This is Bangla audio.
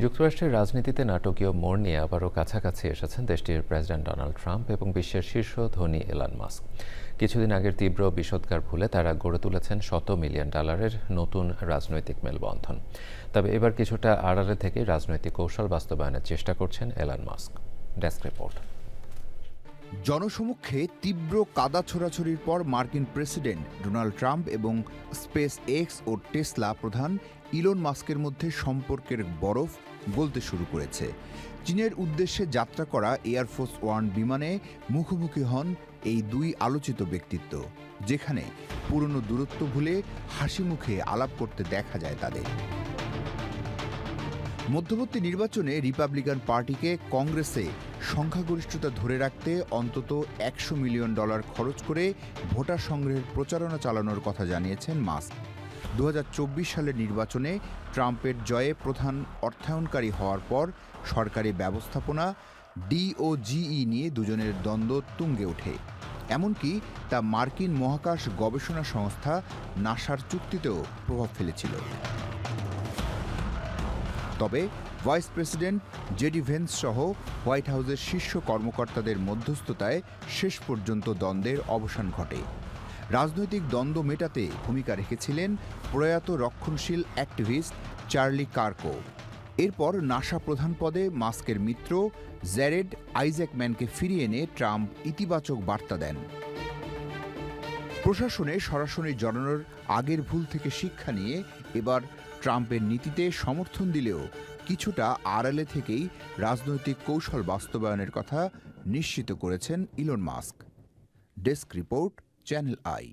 যুক্তরাষ্ট্রের রাজনীতিতে নাটকীয় মোড় নিয়ে আবারও কাছাকাছি এসেছেন দেশটির প্রেসিডেন্ট ডোনাল্ড ট্রাম্প এবং বিশ্বের শীর্ষ ধনী এলন মাস্ক। কিছুদিন আগের তীব্র বিষোদগার ভুলে তারা গড়ে তুলেছেন $100 মিলিয়ন নতুন রাজনৈতিক মেলবন্ধন। তবে এবার কিছুটা আড়ালে থেকে রাজনৈতিক কৌশল বাস্তবায়নের চেষ্টা করছেন এলন মাস্ক। Desk report. জনসমক্ষে তীব্র কাদা ছোড়াছড়ির পর মার্কিন প্রেসিডেন্ট ডোনাল্ড ট্রাম্প এবং স্পেস এক্স ও টেসলা প্রধান ইলন মাস্কের মধ্যে সম্পর্কের বরফ গলতে শুরু করেছে। চীনের উদ্দেশ্যে যাত্রা করা এয়ারফোর্স ওয়ান বিমানে মুখোমুখি হন এই দুই আলোচিত ব্যক্তিত্ব, যেখানে পুরনো দূরত্ব ভুলে হাসি মুখে আলাপ করতে দেখা যায় তাদের। মধ্যবর্তী নির্বাচনে রিপাবলিকান পার্টিকে কংগ্রেসে সংখ্যাগরিষ্ঠতা ধরে রাখতে অন্তত $100 মিলিয়ন খরচ করে ভোটার সংগ্রহের প্রচারণা চালানোর কথা জানিয়েছেন মাস্ক। 2024 সালের নির্বাচনে ট্রাম্পের জয়ে প্রধান অর্থায়নকারী হওয়ার পর সরকারি ব্যবস্থাপনা ডিওজিই নিয়ে দুজনের দ্বন্দ্ব তুঙ্গে ওঠে। এমনকি তা মার্কিন মহাকাশ গবেষণা সংস্থা নাসার চুক্তিতেও প্রভাব ফেলেছিল। তবে ভাইস প্রেসিডেন্ট জেডি ভেন্স সহ হোয়াইট হাউসের শীর্ষ কর্মকর্তাদের মধ্যস্থতায় শেষ পর্যন্ত দ্বন্দ্বের অবসান ঘটে। রাজনৈতিক দ্বন্দ্ব মেটাতে ভূমিকা রেখেছিলেন প্রয়াত রক্ষণশীল অ্যাক্টিভিস্ট চার্লি কার্কো। এরপর নাসা প্রধান পদে মাস্কের মিত্র জ্যারেড আইজ্যাকম্যানকে ফিরিয়ে এনে ট্রাম্প ইতিবাচক বার্তা দেন। প্রশাসনে সরাসরি জড়ানোর আগের ভুল থেকে শিক্ষা নিয়ে এবার ট্রাম্পের নীতিতে সমর্থন দিলেও কিছুটা আড়ালে থেকেই রাজনৈতিক কৌশল বাস্তবায়নের কথা নিশ্চিত করেছেন Elon Musk. Desk report, channel I.